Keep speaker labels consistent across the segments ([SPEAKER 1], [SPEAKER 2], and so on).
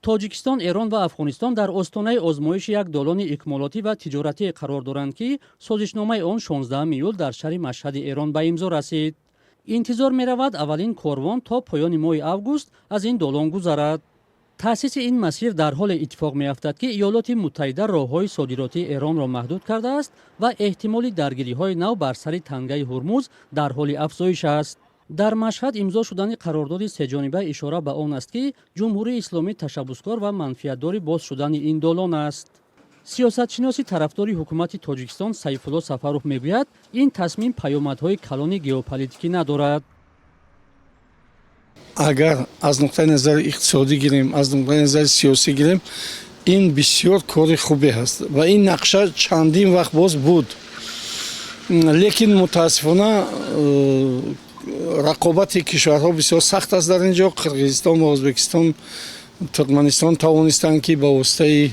[SPEAKER 1] тоҷикистон, эрон ва афғонистон дар остонаи озмоиши як долони икмолотӣ ва тиҷоратӣ қарор доранд, ки созишномаи он 16 июл дар шаҳри Машҳади Эрон ба имзо расид. интизор меравад аввалин корвон то поёни моҳи август аз ин долон гузарад. таъсиси ин масир дар ҳоле иттифоқ меафтад, ки Иёлоти Муттаҳида роҳҳои содиротии Эронро маҳдуд кардааст ва эҳтимоли даргириҳои нав бар сари тангаи Ҳурмуз дар ҳоли афзоиш аст. дар Машҳад имзо шудани қарордоди сеҷониба ишора ба он аст, ки Ҷумҳурии Исломӣ ташаббускор ва манфиатдори боз шудани ин долон аст. сиёсатшиноси тарафдори ҳукумати Тоҷикистон Сайфулло Сафаров мегӯяд, ин тасмим паёмадҳои калони геополитикӣ надорад.
[SPEAKER 2] агар аз нуқтаи назари иқтисодӣ гирем, аз нуқтаи назари сиёсӣ гирем, ин бисёр кори хубе ҳаст ва ин нақша чандин вақт боз буд. лекин мутаассифона рақобати кишварҳо бисёр сахт аст дар ин ҷо. Қирғизистон ва Ӯзбекистон, Туркманистон тавонистанд, ки ба воситаи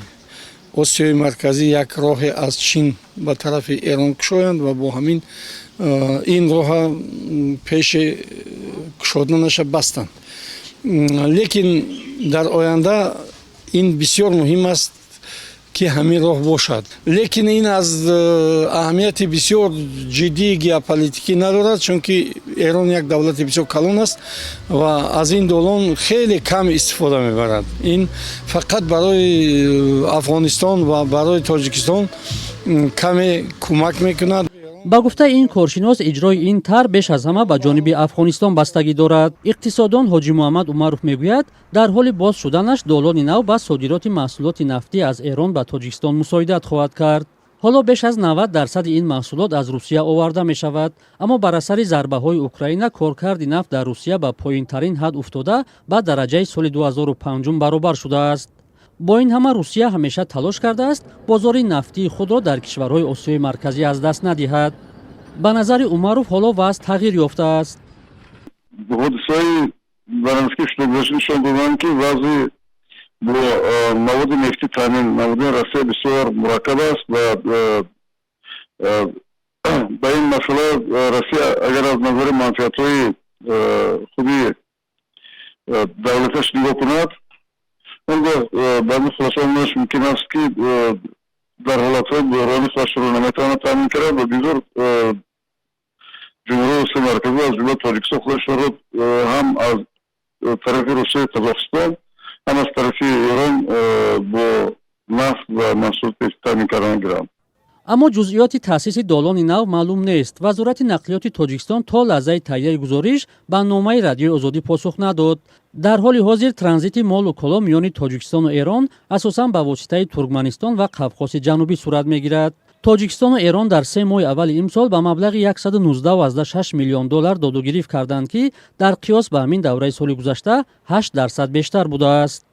[SPEAKER 2] Осиёи марказӣ як роҳе аз Чин ба тарафи Эрон кушоянд ва бо ҳамин ин роҳа пеши кушоданаша бастанд. Лекин дар оянда ин бисёр муҳим аст, ки ҳамин роҳ бошад. Лекин ин аз аҳамияти бисёр ҷиддии геополитикӣ надорад, чунки Эрон як давлати бисёр калон аст ва аз ин долон хеле кам истифода мебарад. Ин фақат барои Афғонистон ва барои Тоҷикистон каме кӯмак мекунад.
[SPEAKER 1] ба гуфтаи ин коршинос, иҷрои ин тар беш аз ҳама ба ҷониби Афғонистон бастагӣ дорад. иқтисоддон Ҳоҷӣ Муҳаммад Умаров мегӯяд, дар ҳоли боз шуданаш долони нав ба содироти маҳсулоти нафтӣ аз Эрон ба Тоҷикистон мусоидат хоҳад кард. ҳоло беш аз 90% ин маҳсулот аз Русия оварда мешавад, аммо бар асари зарбаҳои Украина коркарди нафт дар Русия ба поинтарин ҳад уфтода, ба дараҷаи соли 2005 баробар шудааст. бо ин ҳама Русия ҳамеша талош кардааст бозори нафтии худро дар кишварҳои Осиёи марказӣ аз даст надиҳад. ба назари Умаров ҳоло вазъ тағйир ёфтааст.
[SPEAKER 3] ҳодисаи барански шудагузашт нишон доданд, ки вазъи бо маводи нефтӣ таъмин намудани Россия бисёр мураккаб аст ва ба ин масъала Россия агар аз назари манфиатҳои худи давлаташ нигоҳ кунад, он гоҳ ба ин хулоса омадаш мумкин аст, ки дар ҳолатҳои бӯрони худашро наметавонад таъмин кард ва бисёр ҷумҳурии Осиёи марказӣ аз ҷумла Тоҷикистон худашро ҳам аз тарафи Русия, Қозоқистон, ҳам аз тарафи Эрон бо нафт ва маҳсулоти таъмин кардан гиранд.
[SPEAKER 1] аммо ҷузъиёти таъсиси долони нав маълум нест. Вазорати нақлиёти Тоҷикистон то лаҳзаи таҳияи гузориш ба номаи Радиои Озодӣ посух надод. дар ҳоли ҳозир транзити молу коло миёни Тоҷикистону Эрон асосан ба воситаи Туркманистон ва Қавқоси Ҷанубӣ сурат мегирад. Тоҷикистону Эрон дар 3 моҳи аввали имсол ба маблағи $119.6 миллион додугирифт карданд, ки дар қиёс ба ҳамин давраи соли гузашта 8% бештар будааст.